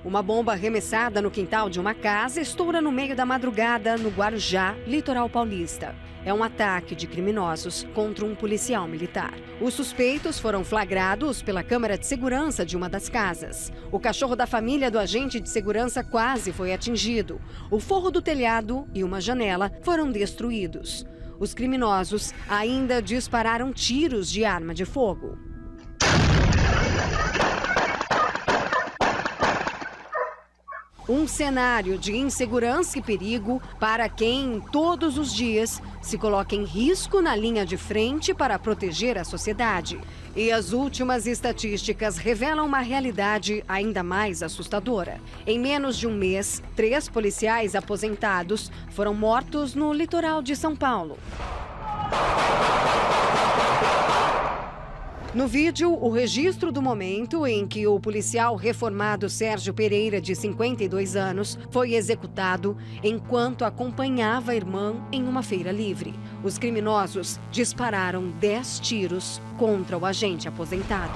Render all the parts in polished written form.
Uma bomba arremessada no quintal de uma casa estoura no meio da madrugada no Guarujá, litoral paulista. É um ataque de criminosos contra um policial militar. Os suspeitos foram flagrados pela câmera de segurança de uma das casas. O cachorro da família do agente de segurança quase foi atingido. O forro do telhado e uma janela foram destruídos. Os criminosos ainda dispararam tiros de arma de fogo. Um cenário de insegurança e perigo para quem, todos os dias, se coloca em risco na linha de frente para proteger a sociedade. E as últimas estatísticas revelam uma realidade ainda mais assustadora. Em menos de um mês, 3 policiais aposentados foram mortos no litoral de São Paulo. No vídeo, o registro do momento em que o policial reformado Sérgio Pereira, de 52 anos, foi executado enquanto acompanhava a irmã em uma feira livre. Os criminosos dispararam 10 tiros contra o agente aposentado.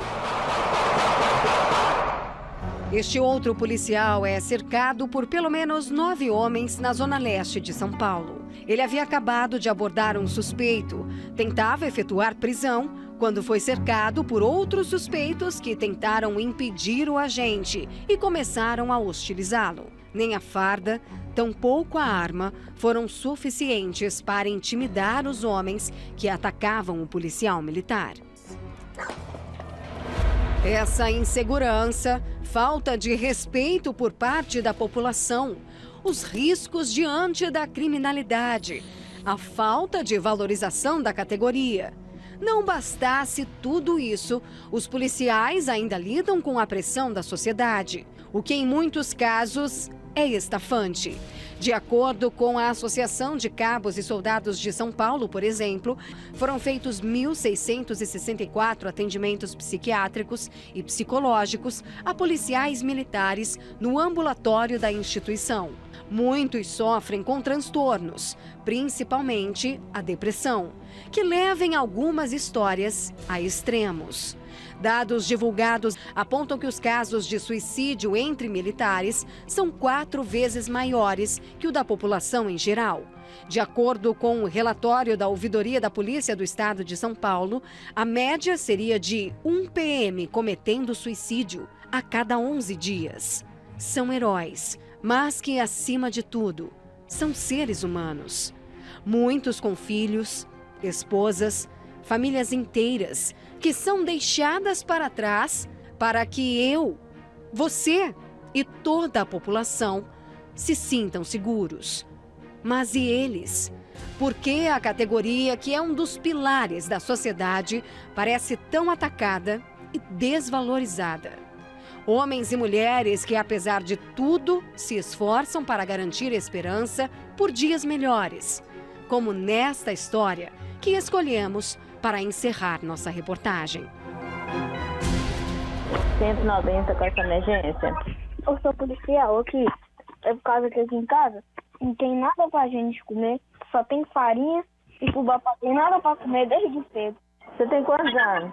Este outro policial é cercado por pelo menos 9 homens na zona leste de São Paulo. Ele havia acabado de abordar um suspeito, tentava efetuar prisão, quando foi cercado por outros suspeitos que tentaram impedir o agente e começaram a hostilizá-lo. Nem a farda, tampouco a arma foram suficientes para intimidar os homens que atacavam o policial militar. Essa insegurança, falta de respeito por parte da população, os riscos diante da criminalidade, a falta de valorização da categoria. Não bastasse tudo isso, os policiais ainda lidam com a pressão da sociedade, o que em muitos casos é estafante. De acordo com a Associação de Cabos e Soldados de São Paulo, por exemplo, foram feitos 1.664 atendimentos psiquiátricos e psicológicos a policiais militares no ambulatório da instituição. Muitos sofrem com transtornos, principalmente a depressão, que leva em algumas histórias a extremos. Dados divulgados apontam que os casos de suicídio entre militares são 4 vezes maiores que o da população em geral. De acordo com o relatório da Ouvidoria da Polícia do Estado de São Paulo, a média seria de 1 PM cometendo suicídio a cada 11 dias. São heróis, mas que, acima de tudo, são seres humanos. Muitos com filhos, esposas, famílias inteiras que são deixadas para trás para que eu, você e toda a população se sintam seguros. Mas e eles? Por que a categoria que é um dos pilares da sociedade parece tão atacada e desvalorizada? Homens e mulheres que, apesar de tudo, se esforçam para garantir esperança por dias melhores, como nesta história que escolhemos para encerrar nossa reportagem. 190 com essa emergência. Eu sou policial aqui. É por causa que aqui em casa não tem nada pra gente comer, só tem farinha e fubá, tem nada pra comer desde cedo. Você tem quantos anos?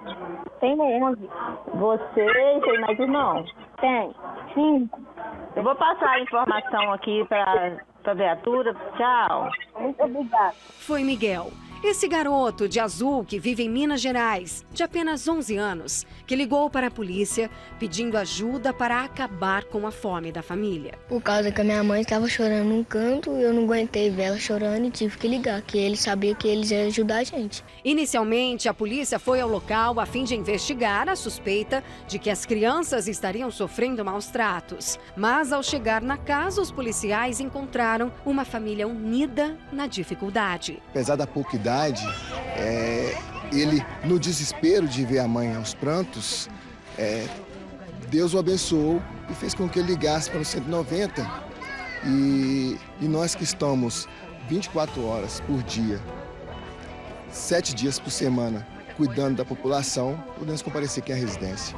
Tenho 11. Você tem mais irmão? Tem 5. Eu vou passar a informação aqui para a viatura. Tchau. Muito obrigada. Foi Miguel, esse garoto de azul que vive em Minas Gerais, de apenas 11 anos, que ligou para a polícia pedindo ajuda para acabar com a fome da família. Por causa que a minha mãe estava chorando num canto, eu não aguentei ver ela chorando e tive que ligar, que ele sabia que eles iam ajudar a gente. Inicialmente, a polícia foi ao local a fim de investigar a suspeita de que as crianças estariam sofrendo maus tratos. Mas ao chegar na casa, os policiais encontraram uma família unida na dificuldade. Apesar da pouca idade, ele, no desespero de ver a mãe aos prantos, Deus o abençoou e fez com que ele ligasse para o 190. E nós que estamos 24 horas por dia, 7 dias por semana, cuidando da população, podemos comparecer aqui à residência.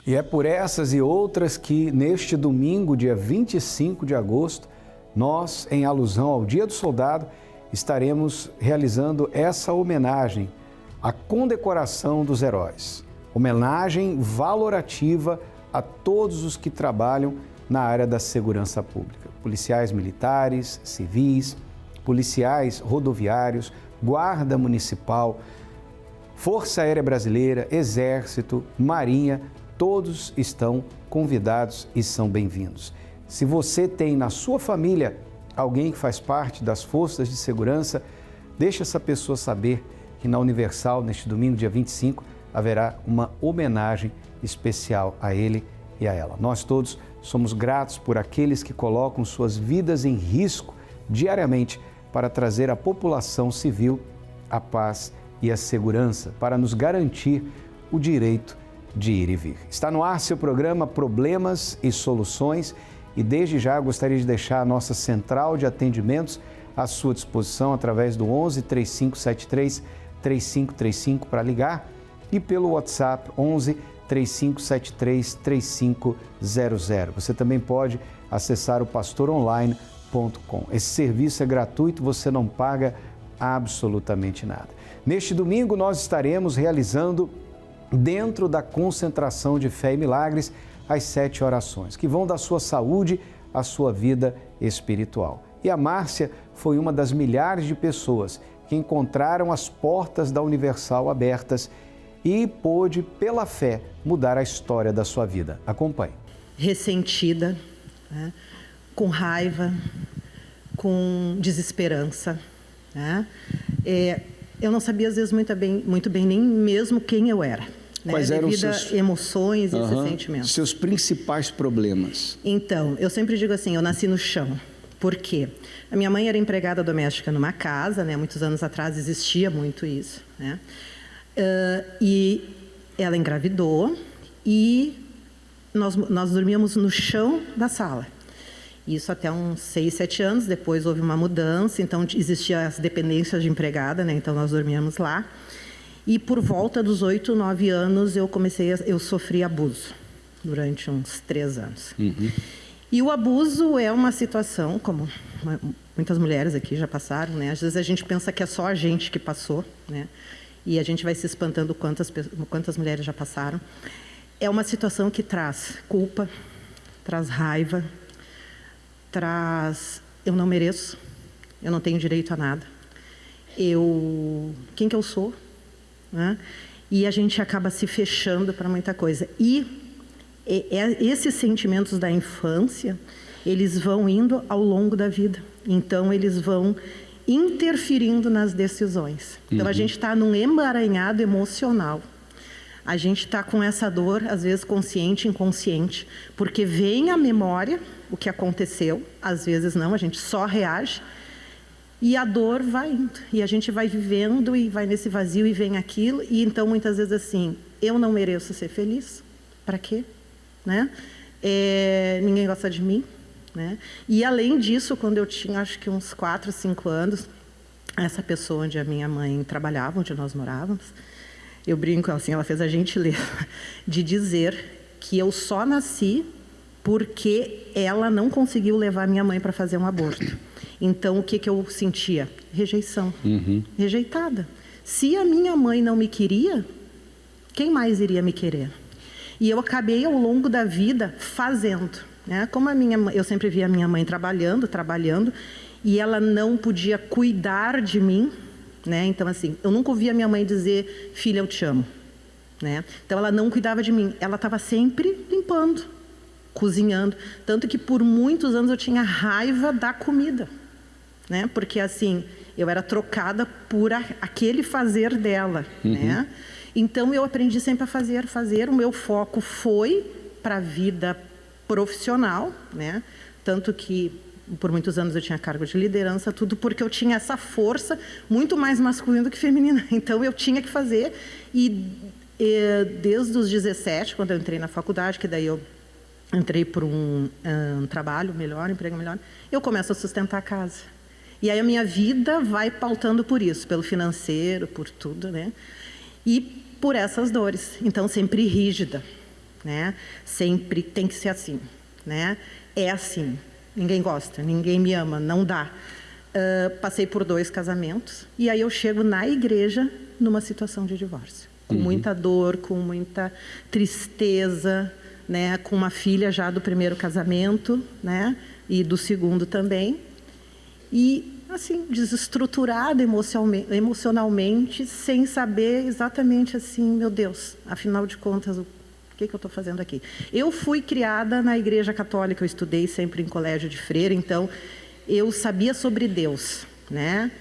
E é por essas e outras que, neste domingo, dia 25 de agosto, nós, em alusão ao Dia do Soldado, estaremos realizando essa homenagem a condecoração dos heróis, homenagem valorativa a todos os que trabalham na área da segurança pública, policiais militares, civis, policiais rodoviários, guarda municipal, Força Aérea Brasileira, Exército, Marinha, todos estão convidados e são bem-vindos. Se você tem na sua família alguém que faz parte das forças de segurança, deixe essa pessoa saber que na Universal, neste domingo, dia 25, haverá uma homenagem especial a ele e a ela. Nós todos somos gratos por aqueles que colocam suas vidas em risco diariamente para trazer à população civil a paz e a segurança, para nos garantir o direito de ir e vir. Está no ar seu programa Problemas e Soluções e desde já gostaria de deixar a nossa central de atendimentos à sua disposição através do 11 3573 3535 para ligar e pelo WhatsApp 11 3573 3500. Você também pode acessar o pastoronline.com. Esse serviço é gratuito, você não paga absolutamente nada. Neste domingo nós estaremos realizando, dentro da concentração de fé e milagres, as 7 orações, que vão da sua saúde à sua vida espiritual. E a Márcia foi uma das milhares de pessoas que encontraram as portas da Universal abertas e pôde, pela fé, mudar a história da sua vida. Acompanhe. Ressentida, né? Com raiva, com desesperança, né? Eu não sabia, às vezes, muito bem nem mesmo quem eu era. Quais eram os seus emoções e esses sentimentos. Seus principais problemas? Então, eu sempre digo assim, eu nasci no chão. Por quê? A minha mãe era empregada doméstica numa casa, né? Muitos anos atrás existia muito isso, né? E ela engravidou e nós dormíamos no chão da sala. Isso até uns 6, 7 anos, depois houve uma mudança, então existiam as dependências de empregada, né? Então nós dormíamos lá. E por volta dos 8, 9 anos eu sofri abuso, durante uns 3 anos. E o abuso é uma situação, como muitas mulheres aqui já passaram, né? Às vezes a gente pensa que é só a gente que passou, né? E a gente vai se espantando quantas mulheres já passaram. É uma situação que traz culpa, traz raiva, traz eu não mereço, eu não tenho direito a nada. Quem que eu sou? Né? E a gente acaba se fechando para muita coisa. E esses sentimentos da infância, eles vão indo ao longo da vida. Então, eles vão interferindo nas decisões. Então, a gente está num emaranhado emocional. A gente está com essa dor, às vezes consciente, inconsciente, porque vem a memória, o que aconteceu, às vezes não, a gente só reage, e a dor vai indo. E a gente vai vivendo e vai nesse vazio e vem aquilo, e então muitas vezes assim, eu não mereço ser feliz, para quê? Né? Ninguém gosta de mim. Né? E além disso, quando eu tinha acho que uns 4, 5 anos, essa pessoa onde a minha mãe trabalhava, onde nós morávamos, eu brinco assim, ela fez a gentileza de dizer que eu só nasci porque ela não conseguiu levar minha mãe para fazer um aborto. Então, o que eu sentia? Rejeição. Rejeitada. Se a minha mãe não me queria, quem mais iria me querer? E eu acabei, ao longo da vida, fazendo. Né? Como eu sempre via a minha mãe trabalhando, e ela não podia cuidar de mim, né? Então, assim, eu nunca ouvi a minha mãe dizer, filha, eu te amo. Né? Então, ela não cuidava de mim. Ela estava sempre limpando, cozinhando. Tanto que, por muitos anos, eu tinha raiva da comida. Né? Porque, assim, eu era trocada por aquele fazer dela. Né? Então, eu aprendi sempre a fazer. O meu foco foi para a vida profissional, né? Tanto que por muitos anos eu tinha cargo de liderança, tudo porque eu tinha essa força muito mais masculina do que feminina. Então eu tinha que fazer e desde os 17, quando eu entrei na faculdade, que daí eu entrei por um trabalho melhor, emprego melhor, eu começo a sustentar a casa. E aí a minha vida vai pautando por isso, pelo financeiro, por tudo, né? E por essas dores. Então sempre rígida. Né? Sempre tem que ser assim, né? É assim, ninguém gosta, ninguém me ama, não dá. Passei por 2 casamentos e aí eu chego na igreja numa situação de divórcio, com muita dor, com muita tristeza, né, com uma filha já do primeiro casamento, né, e do segundo também, e assim desestruturada emocionalmente, sem saber exatamente assim, meu Deus, afinal de contas o que eu estou fazendo aqui? Eu fui criada na igreja católica, eu estudei sempre em colégio de freira, então eu sabia sobre Deus, né?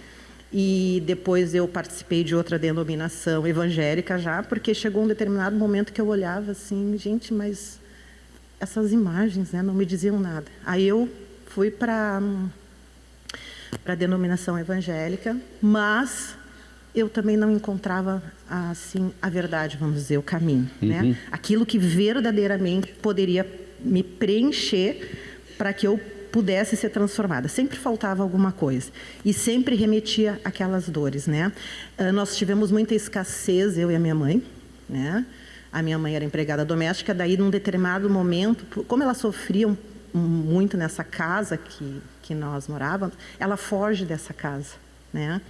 E depois eu participei de outra denominação evangélica já, porque chegou um determinado momento que eu olhava assim, gente, mas essas imagens, né, não me diziam nada. Aí eu fui para a denominação evangélica, mas eu também não encontrava assim a verdade, vamos dizer, o caminho, né? Aquilo que verdadeiramente poderia me preencher para que eu pudesse ser transformada. Sempre faltava alguma coisa e sempre remetia àquelas dores, né? Nós tivemos muita escassez, eu e a minha mãe, né? A minha mãe era empregada doméstica, daí num determinado momento, como ela sofria muito nessa casa que nós morávamos, ela foge dessa casa, né?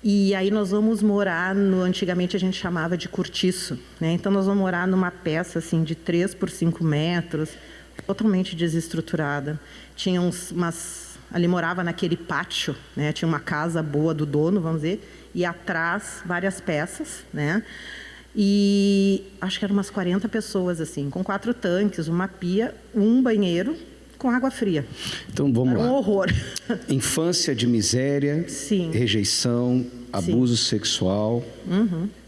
E aí nós vamos morar antigamente a gente chamava de cortiço, né? Então nós vamos morar numa peça assim de 3 por 5 metros, totalmente desestruturada. Tinha ali morava naquele pátio, né? Tinha uma casa boa do dono, vamos dizer, e atrás várias peças, né? E acho que eram umas 40 pessoas assim, com 4 tanques, uma pia, um banheiro com água fria. Então vamos lá. Era um horror. Infância de miséria, Sim. rejeição, abuso sexual,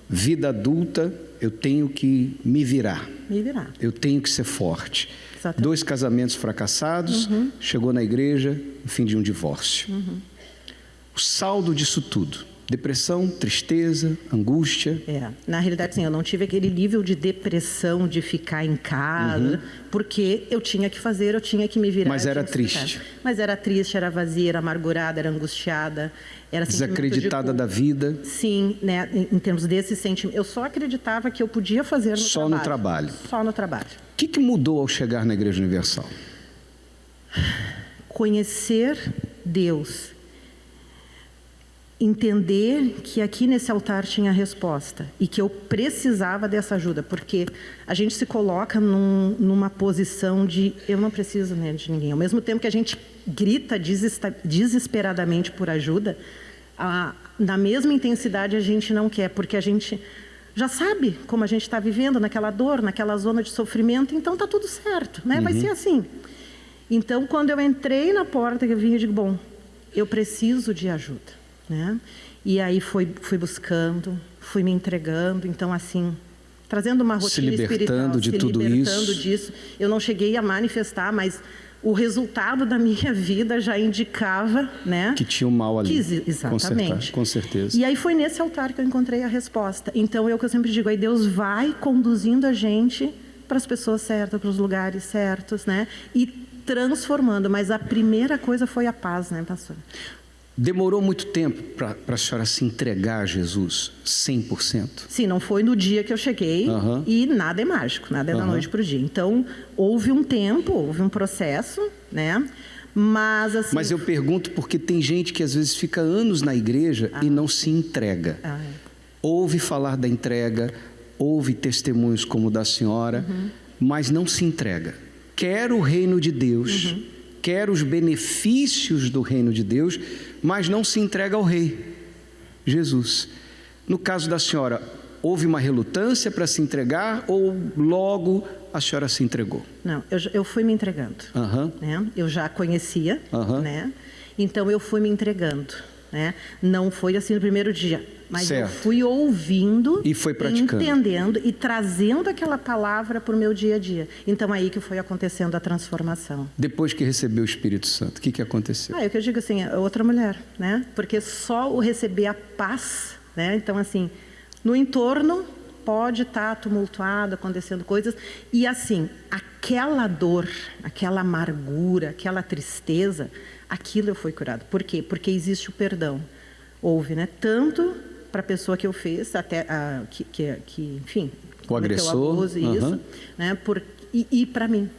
vida adulta, eu tenho que me virar. Eu tenho que ser forte. Exatamente. 2 casamentos fracassados, chegou na igreja, no fim de um divórcio. O saldo disso tudo: depressão, tristeza, angústia. Na realidade, sim, eu não tive aquele nível de depressão de ficar em casa, porque eu tinha que fazer, eu tinha que me virar. Mas era triste. Mas era triste, era vazia, era amargurada, era angustiada, era desacreditada da vida. Sim, né, em termos desse sentimento. Eu só acreditava que eu podia fazer só no trabalho. Só no trabalho. O que mudou ao chegar na Igreja Universal? Conhecer Deus. Entender que aqui nesse altar tinha resposta e que eu precisava dessa ajuda, porque a gente se coloca numa posição de eu não preciso, né, de ninguém. Ao mesmo tempo que a gente grita desesperadamente por ajuda, na mesma intensidade a gente não quer, porque a gente já sabe como a gente está vivendo naquela dor, naquela zona de sofrimento, então está tudo certo, né? Vai ser assim. Então, quando eu entrei na porta, eu vim e digo, bom, eu preciso de ajuda. Né? E aí fui buscando, fui me entregando, então assim, trazendo uma rotina espiritual, se libertando disso. Eu não cheguei a manifestar, mas o resultado da minha vida já indicava, né? Que tinha um mal ali. Exatamente. Com certeza. E aí foi nesse altar que eu encontrei a resposta. Então é o que eu sempre digo, aí Deus vai conduzindo a gente para as pessoas certas, para os lugares certos, né? E transformando, mas a primeira coisa foi a paz, né, pastor? Demorou muito tempo para a senhora se entregar a Jesus 100%? Sim, não foi no dia que eu cheguei e nada é mágico, nada é da noite para o dia. Então, houve um tempo, houve um processo, né? Mas, assim, mas eu pergunto porque tem gente que às vezes fica anos na igreja e não se entrega. Ouve falar da entrega, ouve testemunhos como o da senhora, mas não se entrega. Quer o reino de Deus, quer os benefícios do reino de Deus, mas não se entrega ao Rei, Jesus. No caso da senhora, houve uma relutância para se entregar ou logo a senhora se entregou? Não, eu fui me entregando. Né? Eu já conhecia, né? Então eu fui me entregando. Né? Não foi assim no primeiro dia, mas eu fui ouvindo e foi praticando, entendendo e trazendo aquela palavra para o meu dia a dia. Então aí que foi acontecendo a transformação. Depois que recebeu o Espírito Santo, o que aconteceu? É o que eu digo assim, outra mulher, né? Porque só o receber a paz, né? Então assim, no entorno pode estar tumultuado, acontecendo coisas e assim, aquela dor, aquela amargura, aquela tristeza, aquilo eu fui curado. Por quê? Porque existe o perdão. Houve, né? Tanto para a pessoa que eu fiz, até enfim, o agressor, abuso, isso, né? E para mim.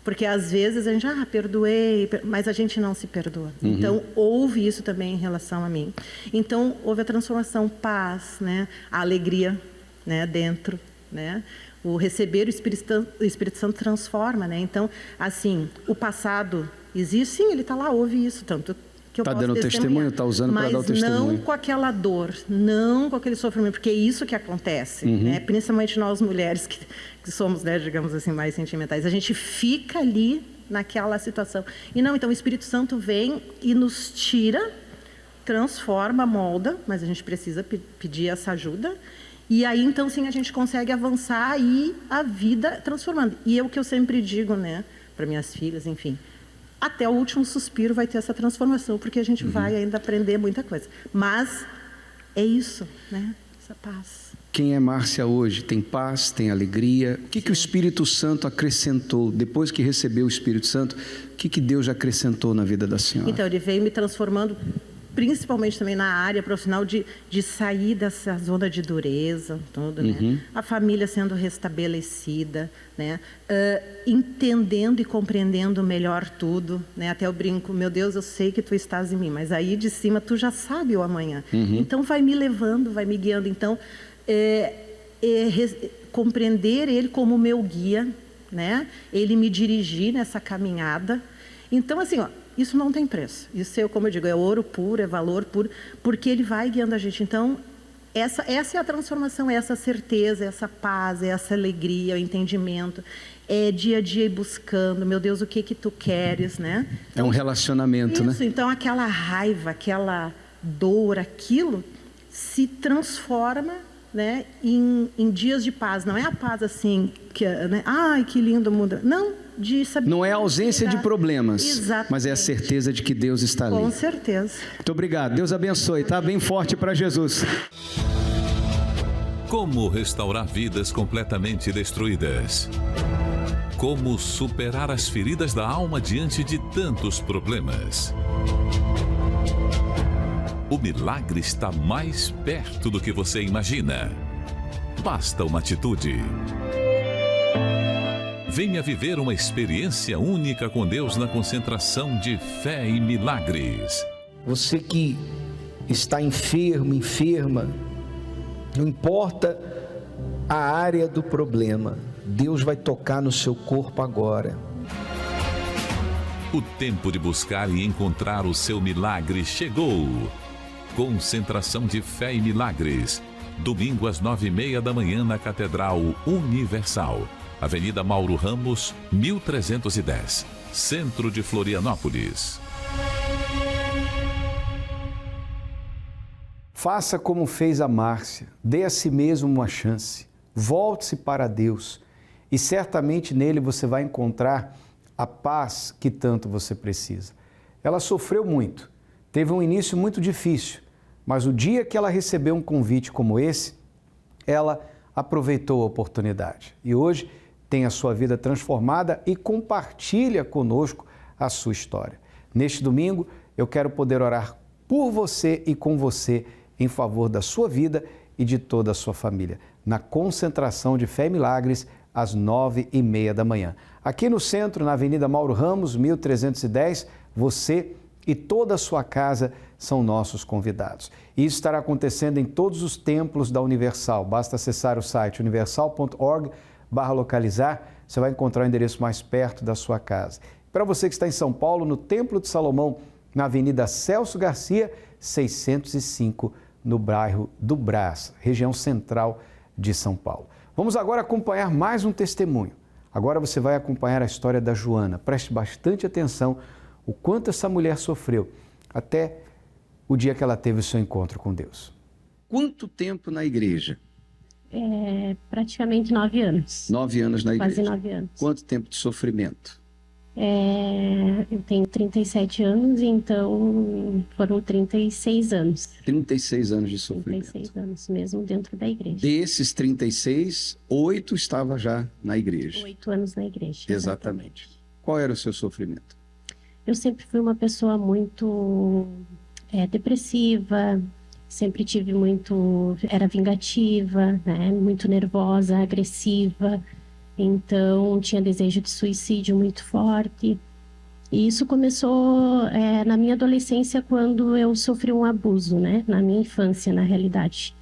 Porque às vezes a gente, perdoei, mas a gente não se perdoa. Então, houve isso também em relação a mim. Então, houve a transformação, paz, né? A alegria, né? Dentro, né? O receber o Espírito Santo transforma, né? Então, assim, o passado existe, sim, ele está lá, ouve isso, tanto que eu posso dando testemunho, está usando para dar o testemunho. Mas não com aquela dor, não com aquele sofrimento, porque é isso que acontece, né? Principalmente nós mulheres que somos, né, digamos assim, mais sentimentais. A gente fica ali naquela situação. E não, então o Espírito Santo vem e nos tira, transforma, molda, mas a gente precisa pedir essa ajuda. E aí, então, sim, a gente consegue avançar e a vida transformando. E é o que eu sempre digo, né, para minhas filhas, enfim, até o último suspiro vai ter essa transformação, porque a gente vai ainda aprender muita coisa. Mas é isso, né, essa paz. Quem é Márcia hoje tem paz, tem alegria. O que o Espírito Santo acrescentou? Depois que recebeu o Espírito Santo, o que Deus acrescentou na vida da senhora? Então, ele veio me transformando, principalmente também na área profissional, de sair dessa zona de dureza, tudo, né? A família sendo restabelecida, né? Entendendo e compreendendo melhor tudo, né? Até eu brinco, meu Deus, eu sei que tu estás em mim, mas aí de cima tu já sabe o amanhã. Então, vai me levando, vai me guiando. Então, compreender ele como meu guia, né? Ele me dirigir nessa caminhada. Então, assim, ó, isso não tem preço. Isso é, como eu digo, é ouro puro, é valor puro, porque ele vai guiando a gente. Então, essa é a transformação, é essa certeza, é essa paz, é essa alegria, o entendimento. É dia a dia ir buscando, meu Deus, o que tu queres, né? É um relacionamento, isso, né? Então, aquela raiva, aquela dor, aquilo se transforma, né, em dias de paz. Não é a paz assim, né? Ai, que lindo mundo. Não, de saber. Não é a ausência de problemas, exatamente, mas é a certeza de que Deus está ali. Com certeza. Muito obrigado. Deus abençoe. Tá bem forte para Jesus. Como restaurar vidas completamente destruídas? Como superar as feridas da alma diante de tantos problemas? O milagre está mais perto do que você imagina. Basta uma atitude. Venha viver uma experiência única com Deus na concentração de fé e milagres. Você que está enfermo, enferma, não importa a área do problema, Deus vai tocar no seu corpo agora. O tempo de buscar e encontrar o seu milagre chegou. Concentração de fé e milagres. Domingo às 9h30 da manhã na Catedral Universal. Avenida Mauro Ramos, 1310. Centro de Florianópolis. Faça como fez a Márcia. Dê a si mesmo uma chance. Volte-se para Deus. E certamente nele você vai encontrar a paz que tanto você precisa. Ela sofreu muito. Teve um início muito difícil. Mas o dia que ela recebeu um convite como esse, ela aproveitou a oportunidade. E hoje tem a sua vida transformada e compartilha conosco a sua história. Neste domingo, eu quero poder orar por você e com você em favor da sua vida e de toda a sua família. Na concentração de fé e milagres, às 9h30 da manhã. Aqui no centro, na Avenida Mauro Ramos, 1310, você e toda a sua casa são nossos convidados. Isso estará acontecendo em todos os templos da Universal. Basta acessar o site universal.org/localizar, você vai encontrar o endereço mais perto da sua casa. Para você que está em São Paulo, no Templo de Salomão, na Avenida Celso Garcia, 605, no bairro do Brás, região central de São Paulo. Vamos agora acompanhar mais um testemunho. Agora você vai acompanhar a história da Joana. Preste bastante atenção o quanto essa mulher sofreu até o dia que ela teve o seu encontro com Deus. Quanto tempo na igreja? Praticamente 9 anos. 9 anos na igreja. Quase 9 anos. Quanto tempo de sofrimento? Eu tenho 37 anos, então foram 36 anos. 36 anos de sofrimento. 36 anos, mesmo dentro da igreja. Desses 36, 8 estava já na igreja. 8 anos na igreja. Exatamente. Qual era o seu sofrimento? Eu sempre fui uma pessoa muito depressiva, sempre tive era vingativa, né? Muito nervosa, agressiva. Então, tinha desejo de suicídio muito forte. E isso começou na minha adolescência, quando eu sofri um abuso, né? Na minha infância, na realidade.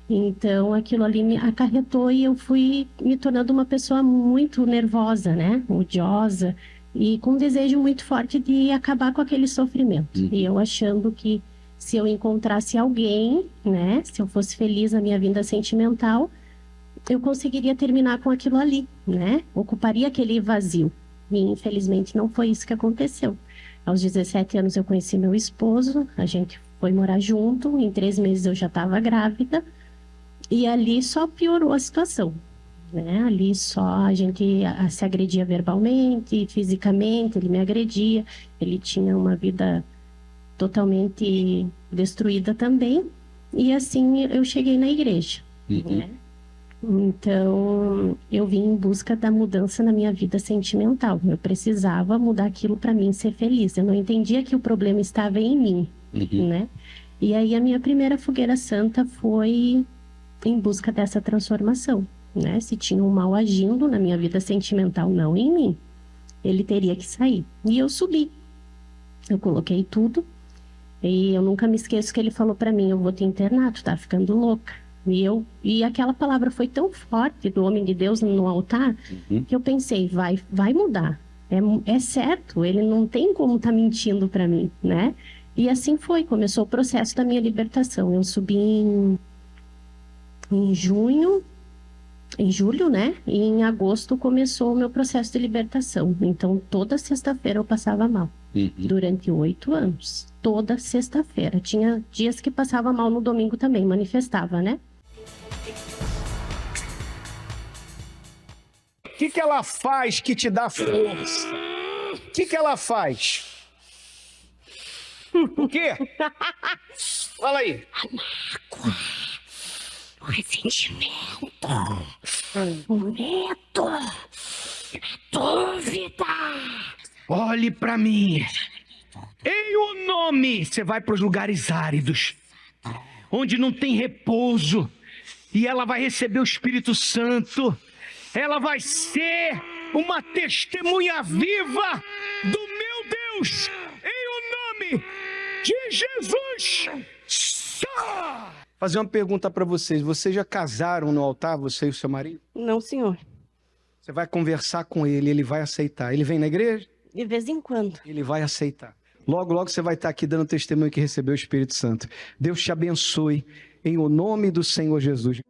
Então, aquilo ali me acarretou e eu fui me tornando uma pessoa muito nervosa, né? Odiosa e com um desejo muito forte de acabar com aquele sofrimento. E eu achando que se eu encontrasse alguém, né? Se eu fosse feliz na minha vida sentimental, eu conseguiria terminar com aquilo ali, né? Ocuparia aquele vazio. E infelizmente não foi isso que aconteceu. Aos 17 anos eu conheci meu esposo, a gente foi morar junto, em 3 meses eu já estava grávida, e ali só piorou a situação, né? Ali só a gente se agredia verbalmente, fisicamente, ele me agredia, ele tinha uma vida totalmente destruída também, e assim eu cheguei na igreja, né? Então, eu vim em busca da mudança na minha vida sentimental. Eu precisava mudar aquilo para mim ser feliz. Eu não entendia que o problema estava em mim, né? E aí a minha primeira fogueira santa foi em busca dessa transformação, né? Se tinha um mal agindo na minha vida sentimental, não em mim, ele teria que sair. E eu subi. Eu coloquei tudo. E eu nunca me esqueço que ele falou para mim: eu vou te internar, tu tá ficando louca. E aquela palavra foi tão forte do homem de Deus no altar, que eu pensei, vai mudar. É certo, ele não tem como estar mentindo para mim, né? E assim foi, começou o processo da minha libertação. Eu subi em julho, né? E em agosto começou o meu processo de libertação. Então, toda sexta-feira eu passava mal. Durante 8 anos. Toda sexta-feira. Tinha dias que passava mal no domingo também, manifestava, né? O que ela faz que te dá força? O que ela faz? O quê? Fala aí. A mágoa, o ressentimento, o medo, a dúvida. Olhe pra mim. Em o nome, você vai para os lugares áridos, onde não tem repouso, e ela vai receber o Espírito Santo. Ela vai ser uma testemunha viva do meu Deus, em o nome de Jesus. Fazer uma pergunta para vocês. Vocês já casaram no altar, você e o seu marido? Não, senhor. Você vai conversar com ele, ele vai aceitar. Ele vem na igreja? De vez em quando. Ele vai aceitar. Logo, logo você vai estar aqui dando testemunho que recebeu o Espírito Santo. Deus te abençoe, em o nome do Senhor Jesus.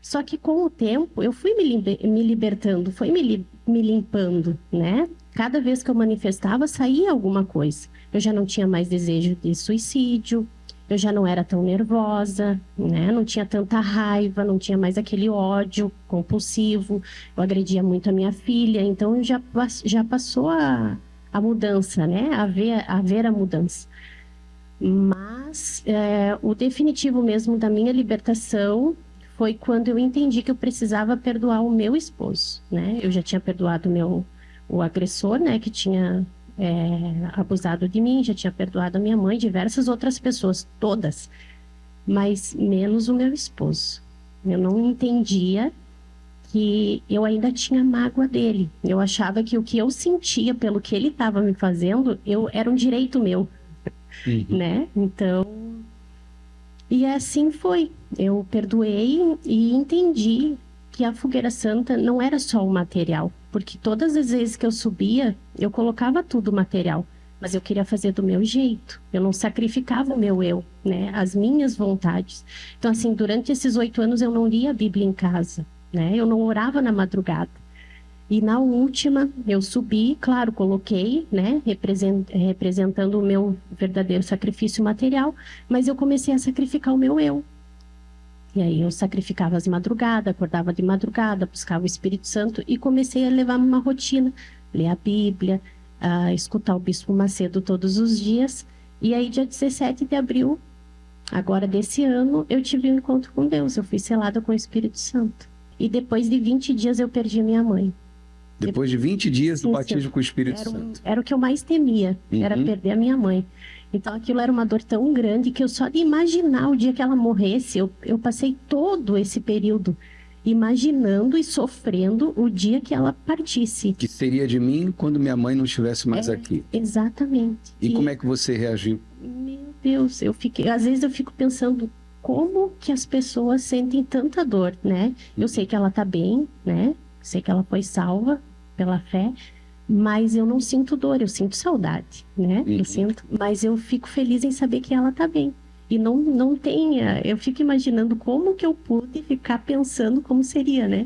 Só que com o tempo eu fui me libertando, fui me limpando, né? Cada vez que eu manifestava, saía alguma coisa. Eu já não tinha mais desejo de suicídio, eu já não era tão nervosa, né? Não tinha tanta raiva, não tinha mais aquele ódio compulsivo. Eu agredia muito a minha filha, então já passou a mudança, né? A ver a mudança. Mas o definitivo mesmo da minha libertação foi quando eu entendi que eu precisava perdoar o meu esposo, né? Eu já tinha perdoado o agressor, né? Que tinha abusado de mim, já tinha perdoado a minha mãe, diversas outras pessoas, todas, mas menos o meu esposo. Eu não entendia que eu ainda tinha mágoa dele. Eu achava que o que eu sentia pelo que ele estava me fazendo, era um direito meu, né? Então, e assim foi. Eu perdoei e entendi que a fogueira santa não era só o material, porque todas as vezes que eu subia, eu colocava tudo material, mas eu queria fazer do meu jeito. Eu não sacrificava o meu eu, né? As minhas vontades. Então, assim, durante esses 8 anos eu não lia a Bíblia em casa, né? Eu não orava na madrugada. E na última, eu subi, claro, coloquei, né? Representando o meu verdadeiro sacrifício material, mas eu comecei a sacrificar o meu eu. E aí eu sacrificava as madrugadas, acordava de madrugada, buscava o Espírito Santo e comecei a levar uma rotina, ler a Bíblia, escutar o Bispo Macedo todos os dias. E aí, dia 17 de abril, agora desse ano, eu tive um encontro com Deus. Eu fui selada com o Espírito Santo. E depois de 20 dias eu perdi a minha mãe. Depois de 20 dias do batismo com o Espírito Santo. Era o que eu mais temia, era perder a minha mãe. Então aquilo era uma dor tão grande que eu só de imaginar o dia que ela morresse, eu passei todo esse período imaginando e sofrendo o dia que ela partisse. Que seria de mim quando minha mãe não estivesse mais aqui. Exatamente. E como é que você reagiu? Meu Deus, às vezes eu fico pensando como que as pessoas sentem tanta dor, né? Eu sei que ela tá bem, né? Sei que ela foi salva pela fé, mas eu não sinto dor, eu sinto saudade, né? Mas eu fico feliz em saber que ela tá bem. E não tenha, eu fico imaginando como que eu pude ficar pensando como seria, né?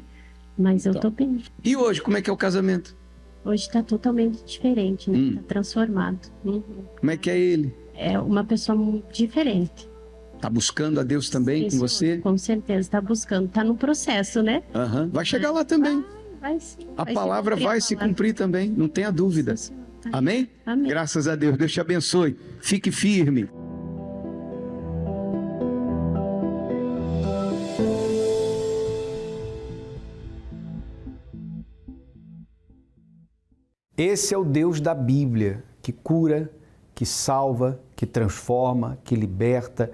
Mas eu tô bem. E hoje, como é que é o casamento? Hoje tá totalmente diferente, né? Tá transformado. Como é que é ele? É uma pessoa diferente. Tá buscando a Deus também com você? Com certeza, tá buscando. Tá no processo, né? Vai chegar lá também. Vai sim. A palavra vai se cumprir também, não tenha dúvida. Amém? Amém. Graças a Deus. Deus te abençoe. Fique firme. Esse é o Deus da Bíblia, que cura, que salva, que transforma, que liberta,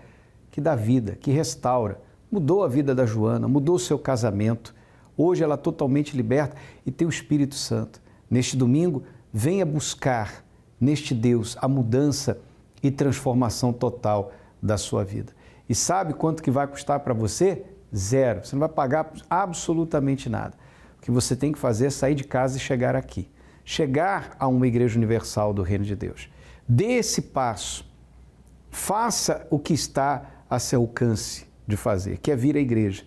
que dá vida, que restaura. Mudou a vida da Joana, mudou o seu casamento. Hoje ela é totalmente liberta e tem o Espírito Santo. Neste domingo, venha buscar neste Deus a mudança e transformação total da sua vida. E sabe quanto que vai custar para você? Zero. Você não vai pagar absolutamente nada. O que você tem que fazer é sair de casa e chegar aqui. Chegar a uma igreja universal do Reino de Deus. Dê esse passo. Faça o que está a seu alcance de fazer, que é vir à igreja.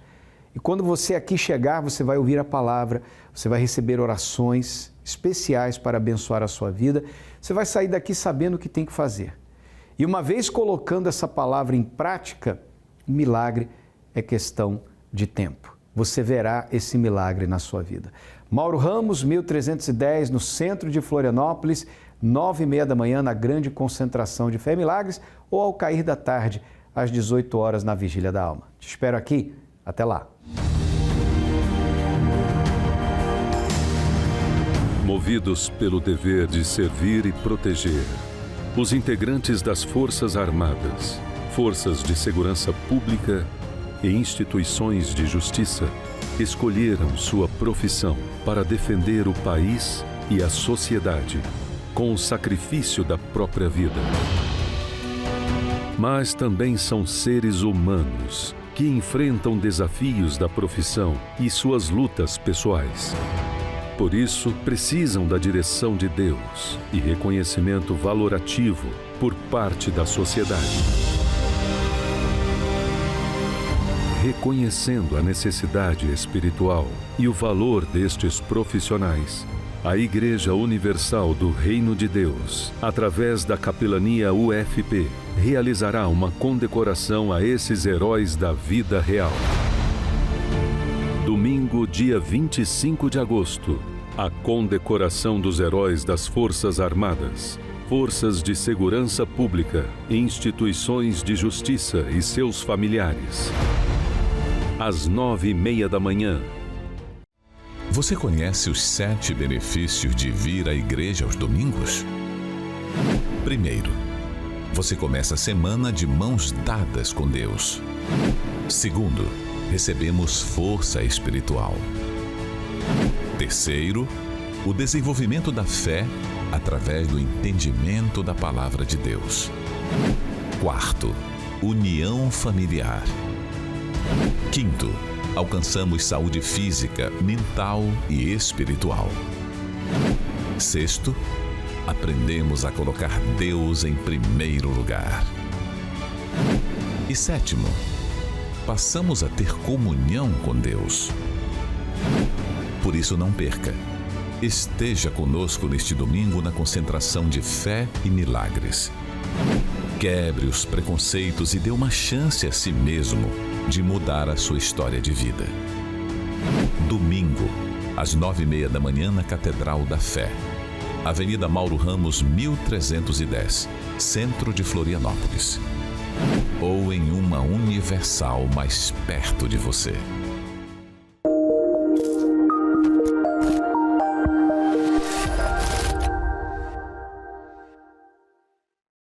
E quando você aqui chegar, você vai ouvir a palavra, você vai receber orações especiais para abençoar a sua vida. Você vai sair daqui sabendo o que tem que fazer. E uma vez colocando essa palavra em prática, o milagre é questão de tempo. Você verá esse milagre na sua vida. Mauro Ramos, 1310, no centro de Florianópolis, 9h30 da manhã, na grande concentração de Fé e Milagres, ou ao cair da tarde, às 18 horas, na Vigília da Alma. Te espero aqui. Até lá. Movidos pelo dever de servir e proteger, os integrantes das Forças Armadas, Forças de Segurança Pública e instituições de justiça escolheram sua profissão para defender o país e a sociedade com o sacrifício da própria vida. Mas também são seres humanos que enfrentam desafios da profissão e suas lutas pessoais. Por isso, precisam da direção de Deus e reconhecimento valorativo por parte da sociedade. Reconhecendo a necessidade espiritual e o valor destes profissionais, a Igreja Universal do Reino de Deus, através da Capelania UFP, realizará uma condecoração a esses heróis da vida real. Domingo, dia 25 de agosto, a condecoração dos heróis das Forças Armadas, Forças de Segurança Pública, instituições de justiça e seus familiares. Às 9h30 da manhã. Você conhece os 7 benefícios de vir à igreja aos domingos? Primeiro, você começa a semana de mãos dadas com Deus. Segundo, recebemos força espiritual. Terceiro, o desenvolvimento da fé através do entendimento da palavra de Deus. Quarto, união familiar. Quinto, alcançamos saúde física, mental e espiritual. Sexto, aprendemos a colocar Deus em primeiro lugar. E sétimo, passamos a ter comunhão com Deus. Por isso não perca. Esteja conosco neste domingo na concentração de Fé e Milagres. Quebre os preconceitos e dê uma chance a si mesmo de mudar a sua história de vida. Domingo, às 9h30 da manhã, na Catedral da Fé. Avenida Mauro Ramos, 1310, centro de Florianópolis. Ou em uma Universal mais perto de você.